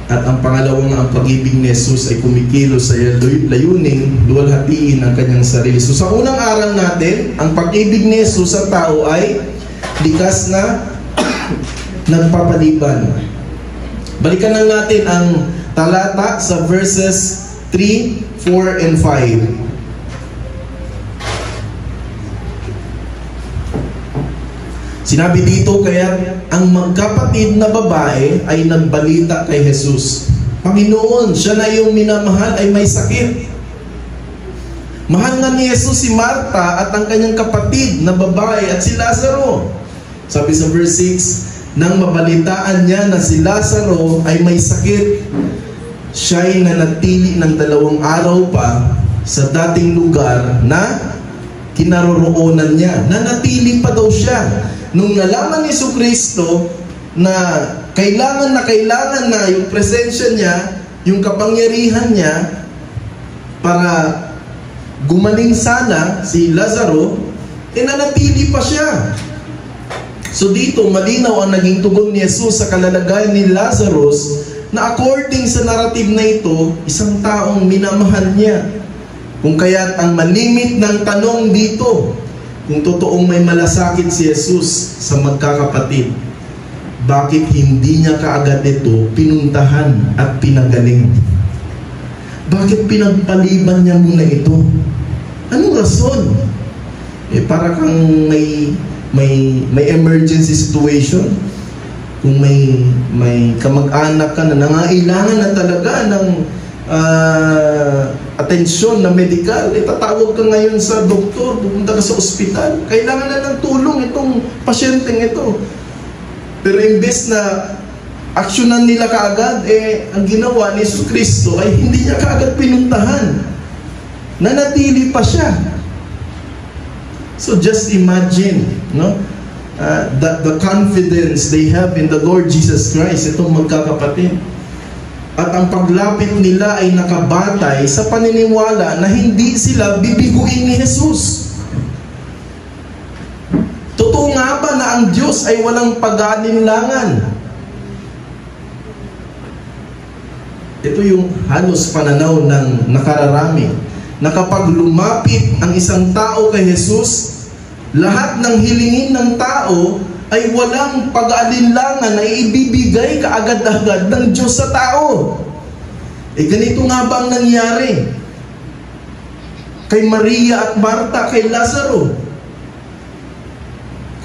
At ang pangalawang ang pag-ibig ni Jesus ay kumikilos sa layuning luwalhatiin ang kanyang sarili. So sa unang aral natin, ang pag-ibig ni Jesus sa tao ay likas na nagpapaliban. Balikan lang natin ang talata sa verses 3, 4, and 5. Sinabi dito, kaya ang magkapatid na babae ay nagbalita kay Jesus, Panginoon, siya na yung minamahal ay may sakit. Mahal nga ni Jesus si Marta at ang kanyang kapatid na babae at si Lazaro. Sabi sa verse 6, nang mabalitaan niya na si Lazaro ay may sakit, siya'y nanatili ng 2 araw pa sa dating lugar na kinaroroonan niya. Nanatili pa daw siya. Nung nalaman ni Jesucristo na kailangan na yung presensya niya, yung kapangyarihan niya para gumaling sana si Lazaro, nanatili pa siya. So dito, malinaw ang naging tugon ni Jesus sa kalalagayan ni Lazarus na according sa narrative na ito, isang taong minamahal niya. Kung kaya't ang malimit ng tanong dito, kung totoong may malasakit si Jesus sa magkakapatid, bakit hindi niya kaagad ito pinuntahan at pinagaling? Bakit pinagpaliban niya muna ito? Anong rason? Para kang may emergency situation. Kung may kamag-anak ka na nangailangan na talaga ng atensyon na medikal, tatawag ka ngayon sa doktor, pupunta ka sa ospital, kailangan na ng tulong itong pasyenteng ito. Pero imbes na aksyonan nila kaagad, ang ginawa ni Jesucristo ay hindi niya kaagad pinuntahan. Nanatili pa siya. So just imagine, no? The confidence they have in the Lord Jesus Christ, itong magkakapatid. At ang paglapit nila ay nakabatay sa paniniwala na hindi sila bibiguin ni Jesus. Totoo nga ba na ang Diyos ay walang pag-aalinlangan? Ito yung halos pananaw ng nakararami, na kapag lumapit ang isang tao kay Jesus, lahat ng hilingin ng tao ay walang pag-aalinlangan na ibibigay kaagad-agad ng Diyos sa tao. Ganito nga ba ang nangyari kay Maria at Marta, kay Lazaro?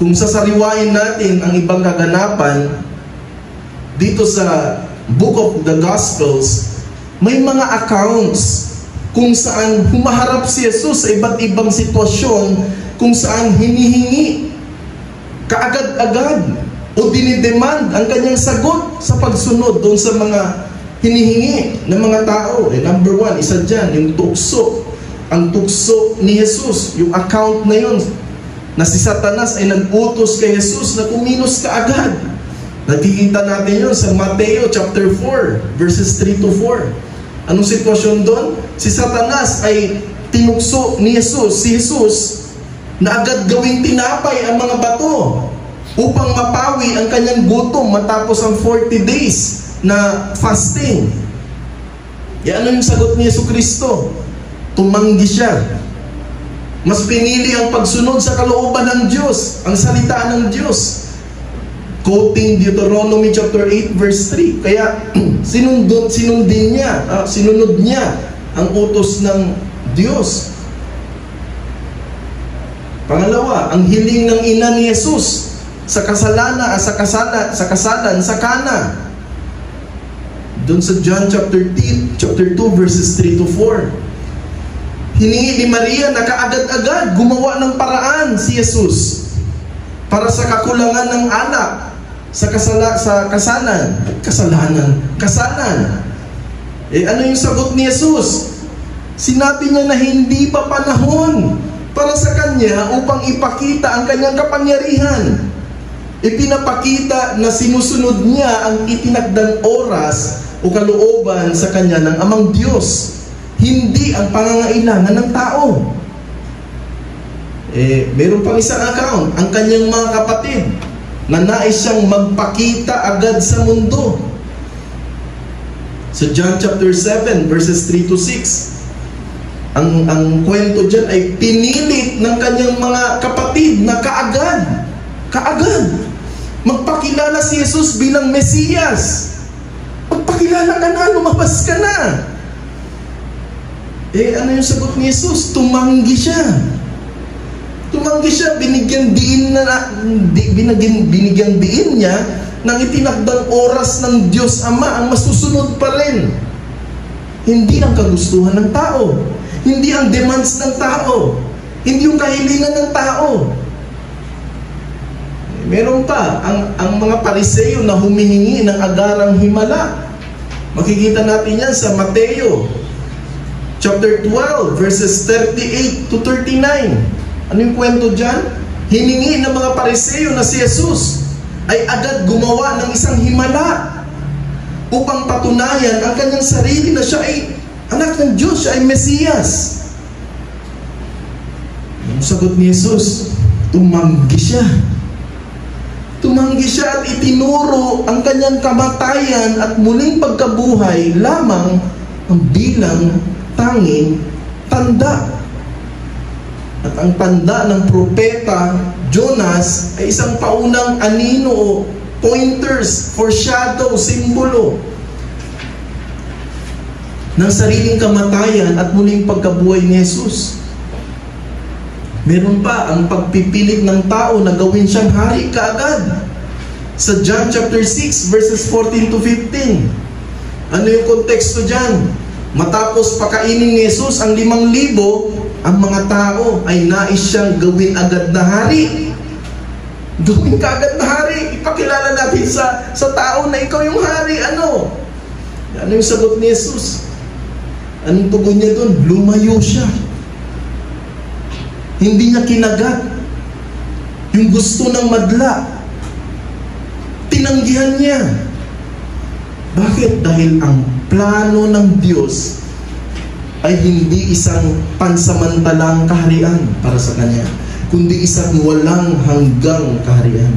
Kung sasariwain natin ang ibang kaganapan dito sa Book of the Gospels, may mga accounts kung saan humaharap si Jesus sa iba't ibang sitwasyon, kung saan hinihingi kaagad-agad o dinidemand ang kanyang sagot sa pagsunod doon sa mga hinihingi ng mga tao. Number 1, isa dyan, yung tukso. Ang tukso ni Jesus, yung account na yun, na si Satanas ay nag-utos kay Jesus na kumilos kaagad. Nakikita natin yun sa Mateo chapter 4, verses 3 to 4. Anong sitwasyon doon? Si Satanas ay tinukso ni Jesus, si Jesus, na agad gawing tinapay ang mga bato upang mapawi ang kanyang gutom matapos ang 40 days na fasting. Ano yung sagot ni Jesucristo? Tumanggi siya. Mas pinili ang pagsunod sa kalooban ng Diyos, ang salita ng Diyos. Quoting Deuteronomy chapter 8 verse 3. Kaya sinunod niya ang utos ng Diyos. Pangalawa, ang hiling ng ina ni Jesus sa kasalan sa Kana. Doon sa John chapter 2 verses 3 to 4. Hiningi ni Maria na kaagad-agad gumawa ng paraan si Jesus para sa kakulangan ng anak, sa kasalan. Ano yung sagot ni Jesus? Sinabi niya na hindi pa panahon para sa kanya upang ipakita ang kanyang kapangyarihan. Ipinapakita na sinusunod niya ang itinakdang oras o kalooban sa kanya ng Amang Diyos, hindi ang pangangailangan ng tao. Meron pang isang account, ang kanyang mga kapatid, na nais siyang magpakita agad sa mundo. Sa John chapter 7, verses 3 to 6, ang kwento dyan ay pinilit ng kanyang mga kapatid na kaagad magpakilala si Jesus bilang Mesiyas. Magpakilala ka na, lumabas ka na. Ano yung sagot ni Jesus? Tumanggi siya. Binigyang diin niya ng itinakdang oras ng Diyos Ama ang masusunod pa rin. Hindi ang kagustuhan ng tao, hindi ang demands ng tao, hindi yung kahilingan ng tao. Meron pa ang mga Pariseo na humihingi ng agarang himala. Makikita natin yan sa Mateo chapter 12 verses 38 to 39. Ano yung kwento dyan? Hiningi ng mga Pariseo na si Jesus ay agad gumawa ng isang himala upang patunayan ang kanyang sarili na siya ay anak ng Diyos, siya ay Mesiyas. Ang sagot ni Jesus, tumanggi siya at itinuro ang kanyang kamatayan at muling pagkabuhay lamang ang bilang tanging tanda. At ang tanda ng propeta Jonas ay isang paunang anino o pointers, foreshadow, simbolo ng sariling kamatayan at muling pagkabuhay ni Jesus. Meron pa ang pagpipilit ng tao na gawin siyang hari kaagad. Sa John chapter 6 verses 14 to 15. Ano yung konteksto dyan? Matapos pakainin ni Jesus ang 5,000, ang mga tao ay nais siyang gawin agad na hari. Gawin ka agad na hari. Ipakilala natin sa tao na ikaw yung hari. Ano yung sagot ni Jesus? Anong tugon niya doon? Lumayo siya. Hindi niya kinagat yung gusto ng madla. Tinanggihan niya. Bakit? Dahil ang plano ng Diyos ay hindi isang pansamantalang kaharian para sa Kanya, kundi isang walang hanggang kaharian.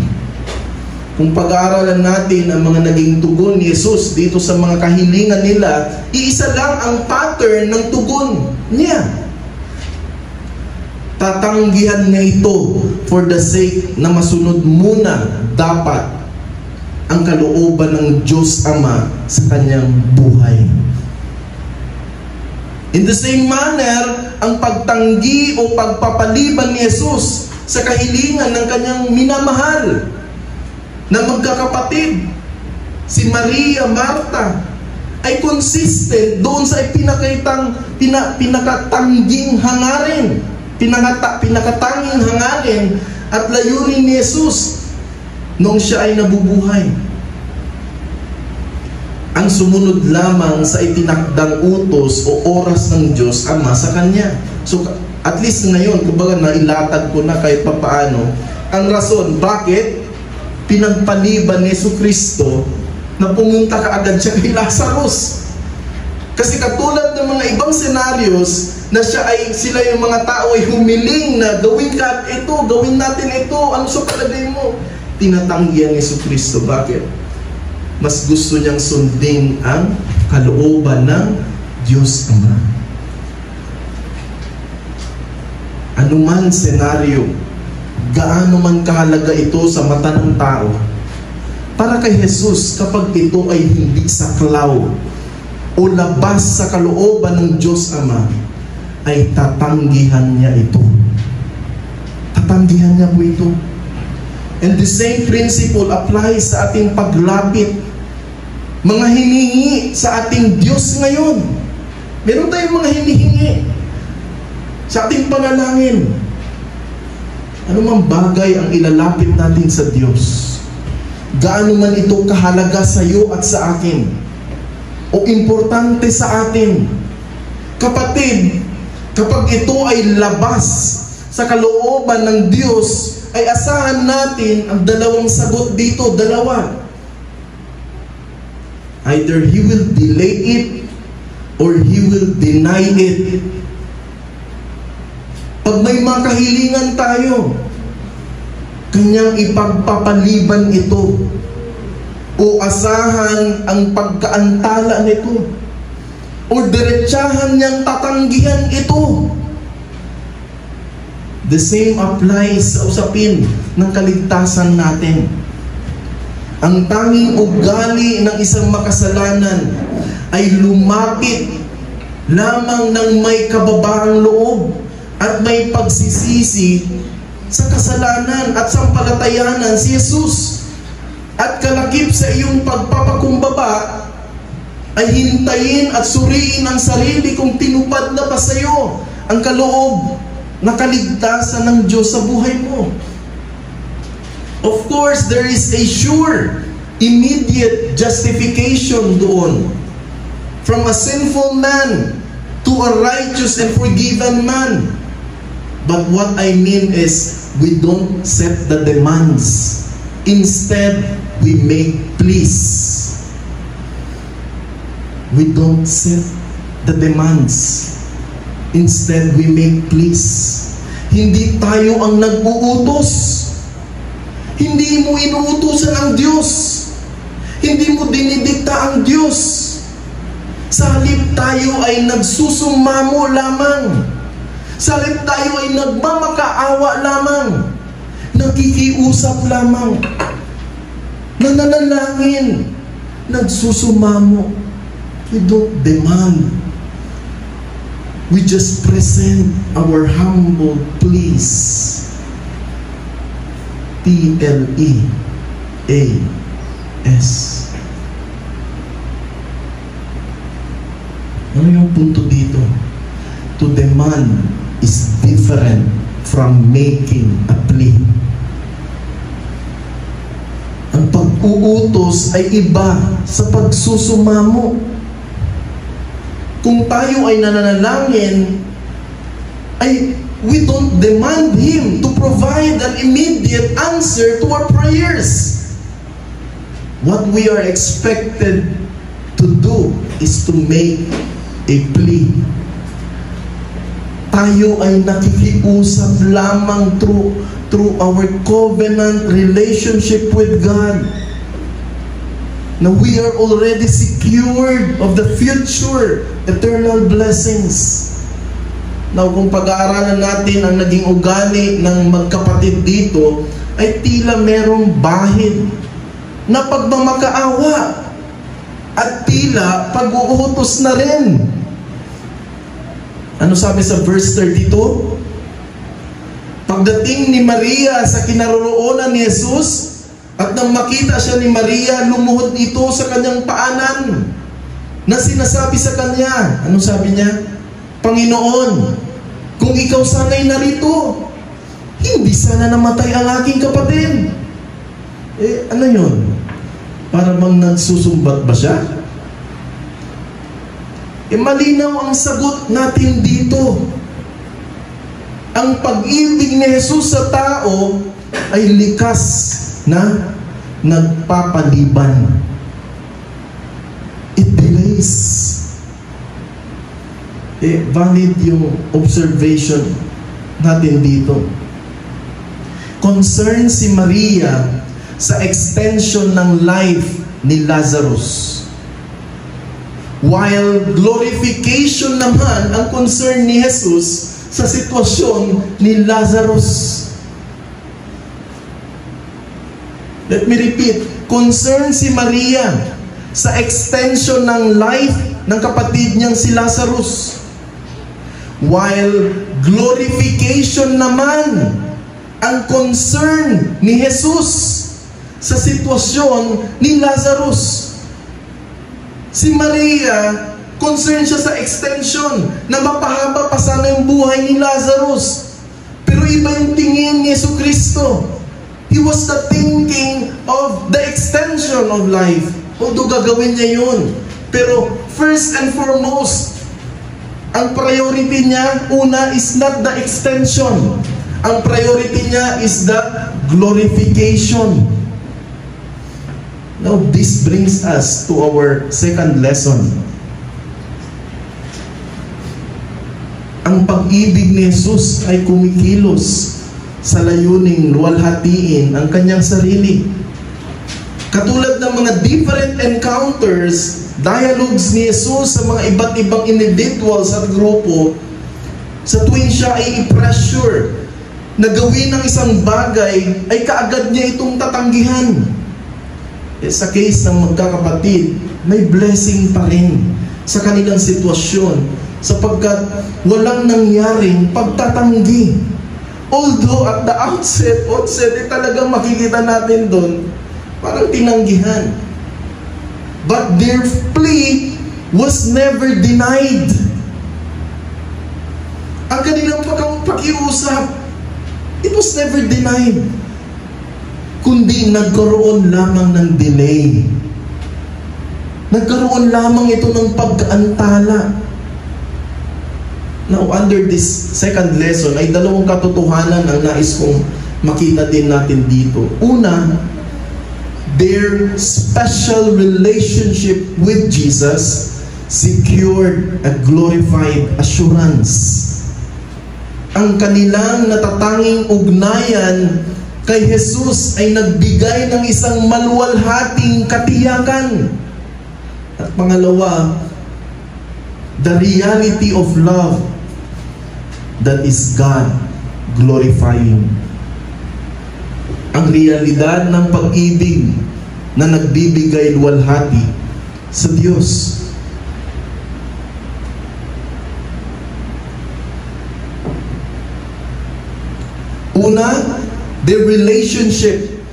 Kung pag-aaralan natin ang mga naging tugon ni Jesus dito sa mga kahilingan nila, iisa lang ang pattern ng tugon niya. Tatanggihan niya ito for the sake na masunod muna dapat ang kalooban ng Diyos Ama sa kanyang buhay. In the same manner, ang pagtanggi o pagpapaliban ni Jesus sa kahilingan ng kanyang minamahal na magkakapatid, si Maria, Marta, ay consistent doon sa pinakatangging hangarin, pinakatanging hangarin at layunin ni Jesus noong siya ay nabubuhay. Ang sumunod lamang sa itinakdang utos o oras ng Diyos Ama sa Kanya. So, at least ngayon, kumbaga nailatag ko na kahit papaano, ang rason, bakit pinagpaliban ni Jesucristo na pumunta kaagad siya kay Lazarus. Kasi katulad ng mga ibang senaryos na sila yung mga tao ay humiling na gawin natin ito, ano sa palagay mo? Tinatanggihan ni Jesucristo. Bakit? Mas gusto niyang sundin ang kalooban ng Diyos Ama. Ano man senaryo, gaano man kahalaga ito sa mata ng tao, para kay Jesus, kapag ito ay hindi saklaw o labas sa kalooban ng Diyos Ama, ay tatanggihan niya ito. Tatanggihan niya po ito. And the same principle applies sa ating paglapit, mga hinihingi sa ating Diyos ngayon. Meron tayong mga hinihingi sa ating panalangin. Ano mang bagay ang ilalapit natin sa Diyos, gaano man ito kahalaga sa iyo at sa akin, o importante sa atin, kapatid, kapag ito ay labas sa kalooban ng Diyos, ay asahan natin ang dalawang sagot dito, dalawa. Either He will delay it or He will deny it. Pag may mga kahilingan tayo, Kanyang ipagpapaliban ito. o asahan ang pagkaantala nito, o diretsahan niyang tatanggihan ito. The same applies sa usapin ng kaligtasan natin. Ang tanging ugali ng isang makasalanan ay lumapit lamang ng may kababaang loob at may pagsisisi sa kasalanan at sampalatayanan si Jesus. At kalakip sa iyong pagpapakumbaba ay hintayin at suriin ang sarili kung tinupad na ba sa iyo ang kaloob na kaligtasan ng Diyos sa buhay mo. Of course, there is a sure, immediate justification doon. From a sinful man to a righteous and forgiven man. But what I mean is, we don't set the demands. Instead, we make pleas. We don't set the demands. Instead, we make pleas. Hindi tayo ang nag-uutos. Hindi mo inuutusan ang Diyos. Hindi mo dinidikta ang Diyos. Sa halip tayo ay nagsusumamo lamang. Sa halip tayo ay nagmamakaawa lamang. Nakikiusap lamang. Nananalangin. Nagsusumamo. We don't demand. We just present our humble pleas. P-L-E-A-S. Ano yung punto dito? To demand is different from making a plea. Ang pag-uutos ay iba sa pagsusumamo. Kung tayo ay nananalangin, ay we don't demand Him to provide an immediate answer to our prayers. What we are expected to do is to make a plea. Tayo ay nakikiusap lamang through our covenant relationship with God. Na we are already secured of the future eternal blessings. Now, kung pag-aaralan natin ang naging ugali ng magkapatid dito, ay tila merong bahid na pagmamakaawa at tila pag-uutos na rin. Ano sabi sa verse 32? Pagdating ni Maria sa kinaroroonan ni Jesus, at nang makita siya ni Maria, lumuhod ito sa kanyang paanan na sinasabi sa kanya. Ano sabi niya? Panginoon, kung ikaw sana'y narito, hindi sana namatay ang aking kapatid. Ano yun? Para bang nagsusumbat ba siya? Malinaw ang sagot natin dito. Ang pag-ibig ni Jesus sa tao ay likas na nagpapaliban. It delays. Valid yung observation natin dito. Concern si Maria sa extension ng life ni Lazarus. While glorification naman ang concern ni Jesus sa sitwasyon ni Lazarus. Let me repeat, concern si Maria sa extension ng life ng kapatid niyang si Lazarus. While glorification naman ang concern ni Jesus sa sitwasyon ni Lazarus. Si Maria, concern siya sa extension na mapahaba pa sana yung buhay ni Lazarus. Pero iba yung tingin ni Jesucristo. He was the thinking of the extension of life. Although gagawin niya yun. Pero first and foremost, ang priority niya, una, is not the extension. Ang priority niya is the glorification. Now, this brings us to our second lesson. Ang pag-ibig ni Jesus ay kumikilos sa layuning luwalhatiin ang kanyang sarili. Katulad ng mga different encounters, dialogues ni Jesus sa mga iba't ibang individuals at grupo, sa tuwing siya ay i-pressure na gawin ng isang bagay, ay kaagad niya itong tatanggihan. Sa case ng magkakapatid, may blessing pa rin sa kanilang sitwasyon sapagkat walang nangyaring pagtatanggi. Although at the outset, talagang makikita natin doon, parang tinanggihan. But their plea was never denied. Ang kanilang pakiusap, it was never denied. Kundi nagkaroon lamang ng delay. Nagkaroon lamang ito ng pag-aantala. Now, under this second lesson, ay dalawang katotohanan ang nais kong makita din natin dito. Una, their special relationship with Jesus secured a glorified assurance. Ang kanilang natatanging ugnayan kay Jesus ay nagbigay ng isang maluwalhating katiyakan. At pangalawa, the reality of love that is God glorifying. Ang realidad ng pag-ibig na nagbibigay luwalhati sa Diyos. Una, their relationship.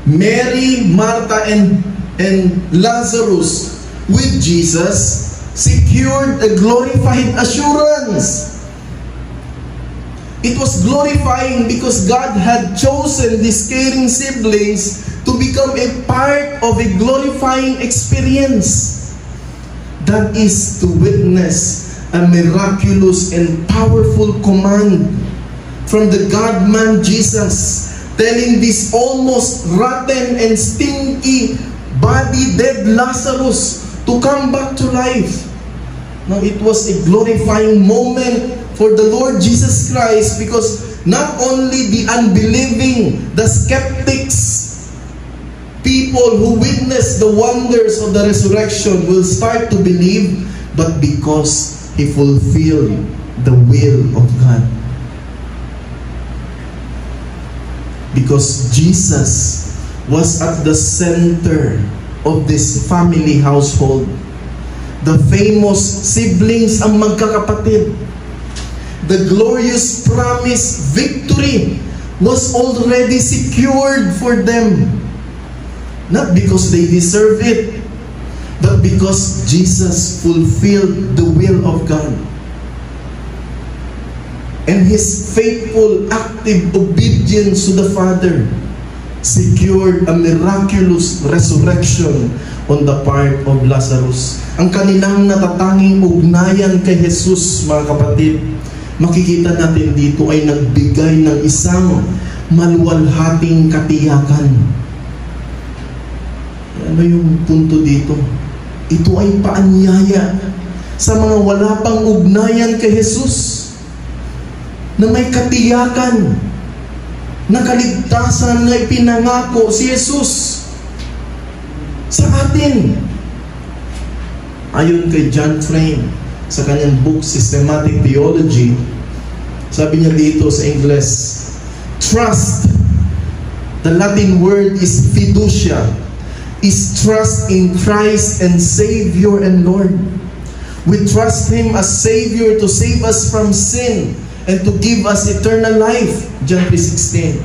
Mary, Martha, and Lazarus with Jesus secured a glorified assurance. It was glorifying because God had chosen these caring siblings to become a part of a glorifying experience. That is to witness a miraculous and powerful command from the God-man Jesus, telling this almost rotten and stinky body dead Lazarus to come back to life. Now, it was a glorifying moment for the Lord Jesus Christ because not only the unbelieving, the skeptics, people who witness the wonders of the resurrection will start to believe, but because He fulfilled the will of God. Because Jesus was at the center of this family household. The famous siblings ang magkakapatid. The glorious promised victory was already secured for them. Not because they deserve it, but because Jesus fulfilled the will of God. And His faithful, active obedience to the Father secured a miraculous resurrection on the part of Lazarus. Ang kanilang natatanging ugnayan kay Jesus, mga kapatid, makikita natin dito ay nagbigay ng isang maluwalhating katiyakan. Ano yung punto dito? Ito ay paanyaya sa mga wala pang ugnayan kay Jesus, na may katiyakan na kaligtasan na ipinangako si Jesus sa atin. Ayon kay John Frame sa kanyang book Systematic Theology, sabi niya dito sa English, trust, the Latin word is fiducia, is trust in Christ and Savior and Lord. We trust Him as Savior to save us from sin and to give us eternal life, John 3:16.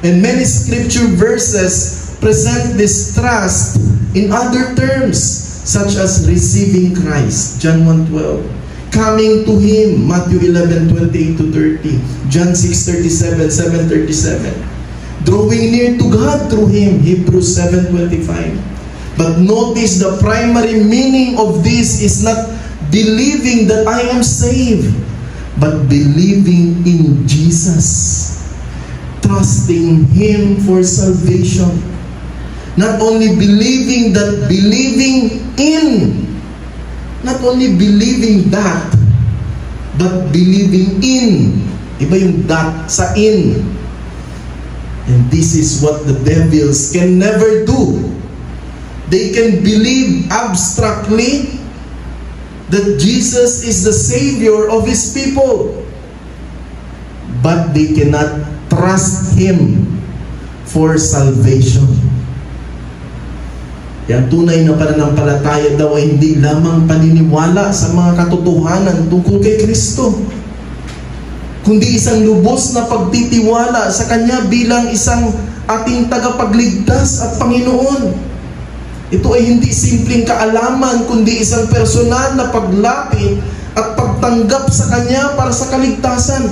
And many scripture verses present this trust in other terms, such as receiving Christ, John 1:12. Coming to Him, Matthew 11:28-30, John 6:37, 7:37. Drawing near to God through Him, Hebrews 7:25. But notice the primary meaning of this is not believing that I am saved, but believing in Jesus, trusting Him for salvation. Not only believing that, believing in. Not only believing that, but believing in. Iba yung that sa in. And this is what the devils can never do. They can believe abstractly that Jesus is the Savior of His people, but they cannot trust Him for salvation. Yan, tunay na pananampalataya daw ay hindi lamang paniniwala sa mga katotohanan tungkol kay Kristo, kundi isang lubos na pagtitiwala sa Kanya bilang isang ating tagapagligtas at Panginoon. Ito ay hindi simpleng kaalaman, kundi isang personal na paglapit at pagtanggap sa Kanya para sa kaligtasan.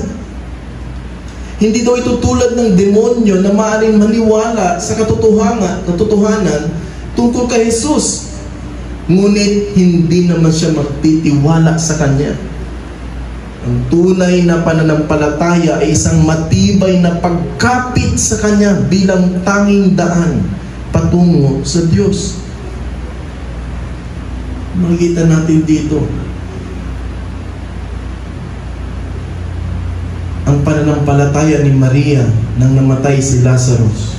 Hindi daw ito tulad ng demonyo na maaaring maniwala sa katotohanan tungkol kay Jesus, ngunit hindi naman siya magtitiwala sa Kanya. Ang tunay na pananampalataya ay isang matibay na pagkapit sa Kanya bilang tanging daan patungo sa Diyos. Makikita natin dito ang pananampalataya ni Maria nang namatay si Lazarus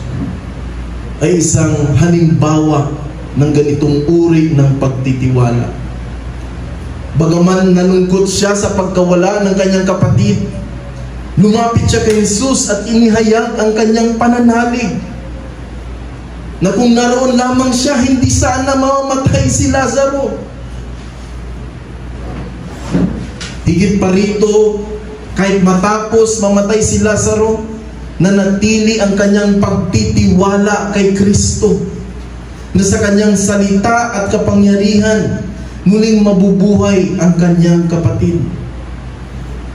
ay isang halimbawa ng ganitong uri ng pagtitiwala. Bagaman nalungkot siya sa pagkawala ng kanyang kapatid, lumapit siya kay Jesus at inihayag ang kanyang pananalig na kung naroon lamang siya, hindi sana mamamatay si Lazaro. Higit pa rito, kahit matapos mamatay si Lazaro, nanatili ang kanyang pagtitiwala kay Kristo, na sa kanyang salita at kapangyarihan muling mabubuhay ang kanyang kapatid.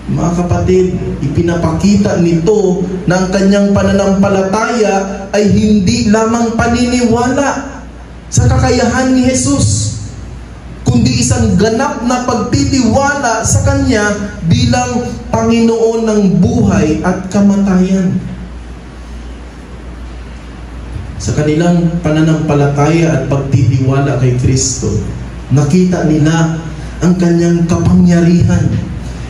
Mga kapatid, ipinapakita nito na ang kanyang pananampalataya ay hindi lamang paniniwala sa kakayahan ni Jesus, kundi isang ganap na pagtitiwala sa Kanya bilang Panginoon ng buhay at kamatayan. Sa kanilang pananampalataya at pagtitiwala kay Kristo, nakita nila ang Kanyang kapangyarihan,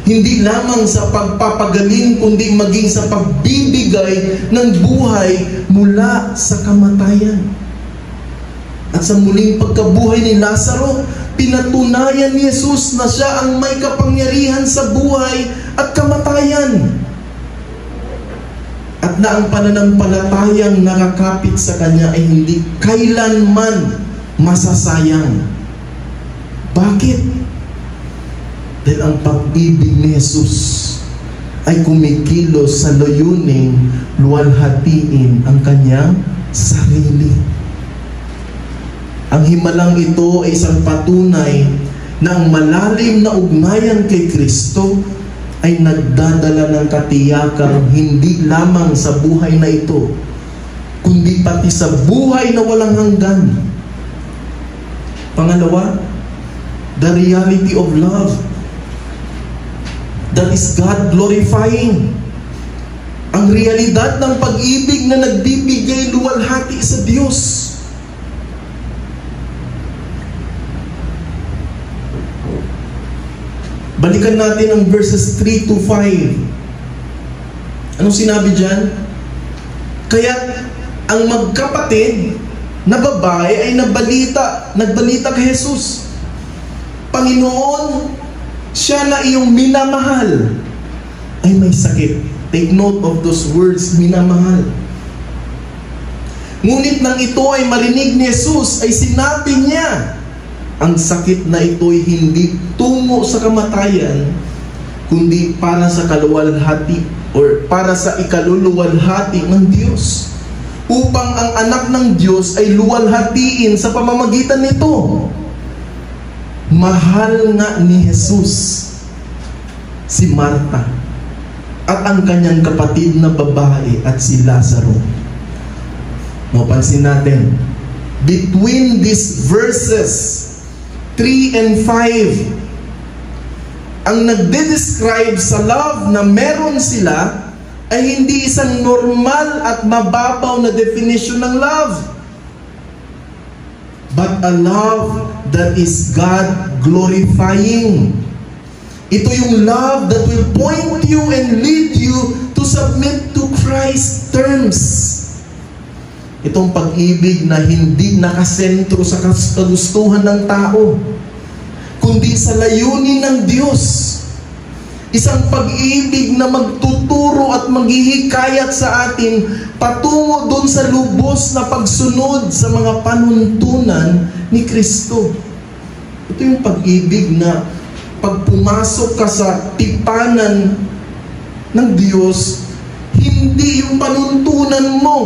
hindi lamang sa pagpapagaling, kundi maging sa pagbibigay ng buhay mula sa kamatayan. At sa muling pagkabuhay ni Lazaro, pinatunayan ni Jesus na siya ang may kapangyarihan sa buhay at kamatayan, at na ang pananampalatayang nakakapit sa Kanya ay hindi kailanman masasayang. Bakit? Dahil ang pag-ibig ni Jesus ay kumikilos sa layuning luwalhatiin ang Kanyang sarili. Ang himalang ito ay isang patunay na ang malalim na ugnayan kay Kristo ay nagdadala ng katiyakang hindi lamang sa buhay na ito, kundi pati sa buhay na walang hanggan. Pangalawa, the reality of love. That is God glorifying. Ang realidad ng pag-ibig na nagbibigay luwalhati sa Diyos. Balikan natin ang verses 3 to 5. Anong sinabi dyan? Kaya ang magkapatid na babae ay nagbalita kay Jesus, Panginoon, siya na iyong minamahal ay may sakit. Take note of those words, minamahal. Ngunit nang ito ay marinig ni Jesus, ay sinabi niya, ang sakit na ito'y hindi tungo sa kamatayan, kundi para sa kaluwalhati or para sa ikaluluwalhati ng Diyos, upang ang anak ng Diyos ay luwalhatiin sa pamamagitan nito. Mahal nga ni Jesus si Marta at ang kanyang kapatid na babae at si Lazaro. Mapansin natin, between these verses 3 and 5, ang nagde-describe sa love na meron sila ay hindi isang normal at mababaw na definition ng love, but a love that is God glorifying. Ito yung love that will point you and lead you to submit to Christ's terms. Itong pag-ibig na hindi nakasentro sa kagustuhan ng tao, kundi sa layunin ng Diyos. Isang pag-ibig na magtuturo at maghihikayat sa atin patungo doon sa lubos na pagsunod sa mga panuntunan ni Kristo. Ito yung pag-ibig na pag pumasok ka sa tipanan ng Diyos, hindi yung panuntunan mo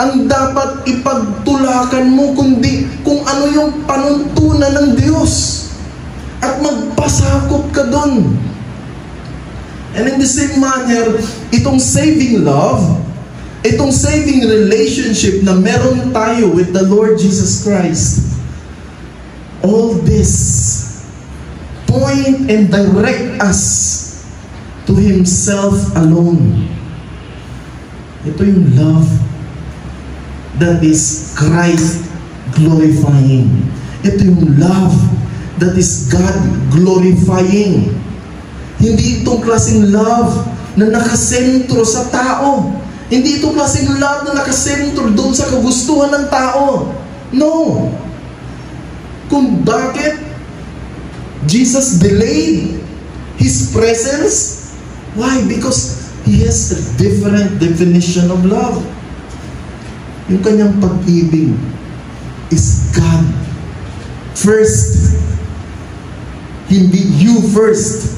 ang dapat ipagtulakan mo, kundi kung ano yung panuntunan ng Diyos. At magpasakop ka doon. And in the same manner, itong saving love, itong saving relationship na meron tayo with the Lord Jesus Christ, all this point and direct us to Himself alone. Ito yung love that is Christ glorifying. Ito yung love that is God glorifying. Hindi itong klaseng love na nakasentro sa tao. Hindi itong klaseng love na nakasentro doon sa kagustuhan ng tao. No. Kung bakit Jesus delayed His presence? Why? Because He has a different definition of love. Yung kanyang pag-ibig is God first. Hindi you first.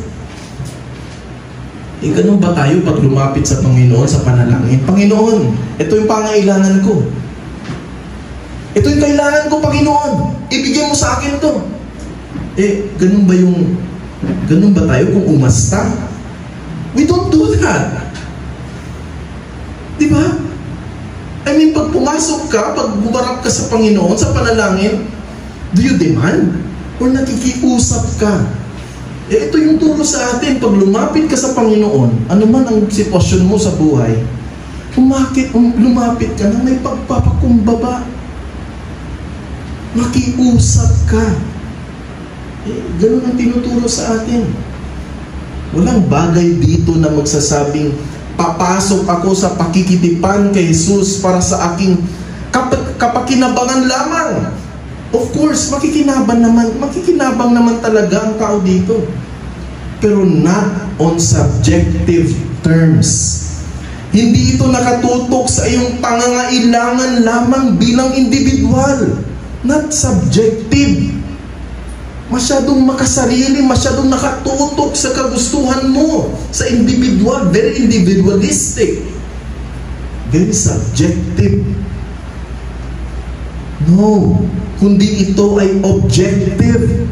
Ganun ba tayo pag lumapit sa Panginoon sa panalangin? Panginoon, ito yung pangailangan ko. Ito yung kailangan ko, Panginoon. Ibigay mo sa akin to. Ganun ba tayo kung umasta? We don't do that. Di ba? I mean, pag pumasok ka, pag bumarap ka sa Panginoon, sa panalangin, do you demand? Or nakikiusap ka? Ito yung turo sa atin. Pag lumapit ka sa Panginoon, ano man ang sitwasyon mo sa buhay, lumapit ka na may pagpapakumbaba. Makiusap ka. Ganun ang tinuturo sa atin. Walang bagay dito na magsasabing, papasok ako sa pakikitipan kay Jesus para sa aking kapakinabangan lamang. Of course, makikinabang naman talaga ang tao dito. Pero not on subjective terms. Hindi ito nakatutok sa iyong pangangailangan lamang bilang individual. Not subjective. Masyadong makasarili, masyadong nakatutok sa kagustuhan mo, sa individual, very individualistic. Very subjective. No. Kundi ito ay objective.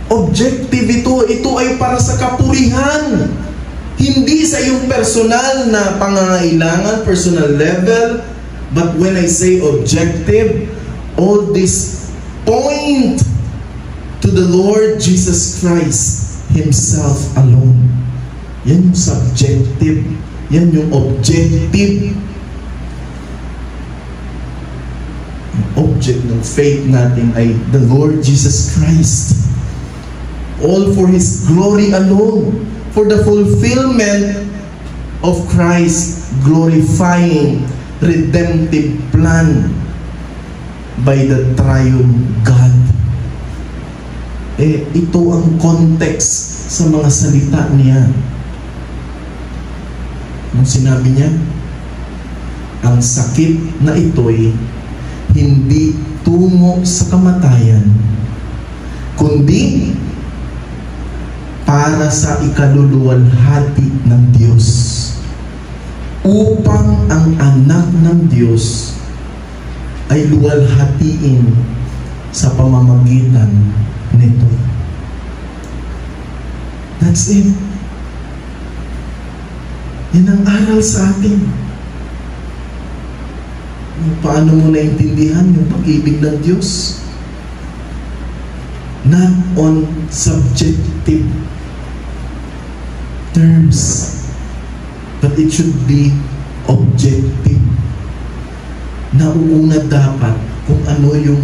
Objective ito ay para sa kapurihan. Hindi sa iyong personal na pangangailangan, personal level. But when I say objective, all this point to the Lord Jesus Christ Himself alone. Yan yung subjective. Yan yung objective. Object ng faith natin ay the Lord Jesus Christ. All for His glory alone. For the fulfillment of Christ's glorifying redemptive plan by the triune God. Ito ang context sa mga salita niya. Nung sinabi niya, ang sakit na ito'y hindi tungo sa kamatayan, kundi para sa ikaluluwalhati ng Diyos, upang ang anak ng Diyos ay luwalhatiin sa pamamagitan nito. That's it. Yan ang aral sa atin. Paano mo naintindihan yung pag-ibig ng Diyos? Not on subjective terms, but it should be objective. Nauuna dapat kung ano yung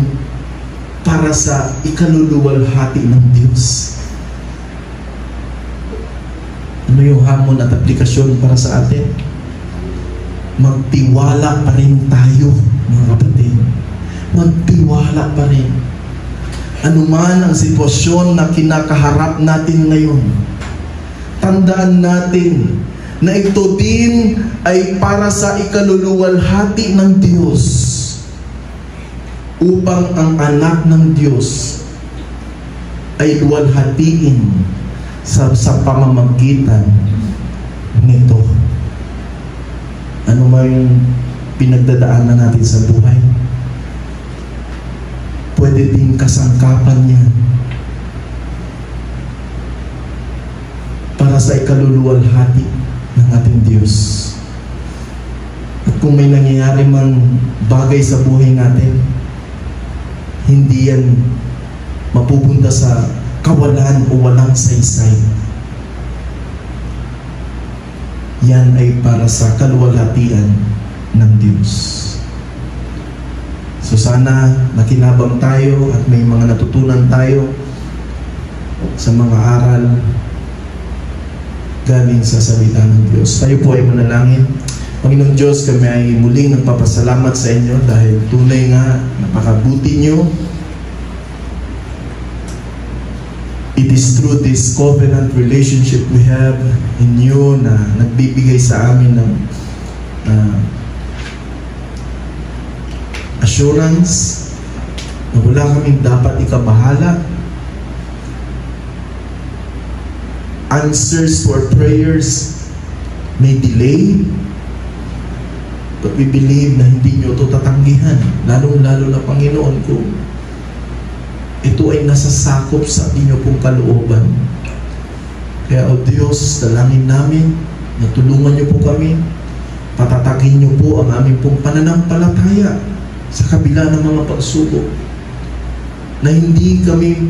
para sa ikaluluwalhati ng Diyos. Ano yung hamon at aplikasyon para sa atin? magtiwala pa rin tayo, mga kapatid. Magtiwala pa rin. Ano man ang sitwasyon na kinakaharap natin ngayon, tandaan natin na ito din ay para sa ikaluluwalhati ng Diyos, upang ang anak ng Diyos ay luwalhatiin sa pamamagitan nito. Ano man yung pinagdadaanan natin sa buhay, pwede din kasangkapan niya para sa ikaluluwalhati ng ating Diyos. At kung may nangyayari mang bagay sa buhay natin, hindi yan mapupunta sa kawalan o walang saysay. Yan ay para sa kaluwalhatian ng Diyos. So sana nakinabang tayo at may mga natutunan tayo sa mga aral galing sa salita ng Diyos. Tayo po ay manalangin. Panginoon Diyos, kami ay muling nagpapasalamat sa inyo dahil tunay nga napakabuti nyo. It is through this covenant relationship we have in you na nagbibigay sa amin ng assurance na wala kaming dapat ikabahala. Answers for prayers may delay, but we believe na hindi nyo ito tatanggihan, lalong-lalo na Panginoon ko. Ito ay nasasakop sa inyo pong kalooban. Kaya, O Diyos, dalangin namin na tulungan niyo po kami, patatagin niyo po ang aming pong pananampalataya sa kabila ng mga pagsubok, na hindi kami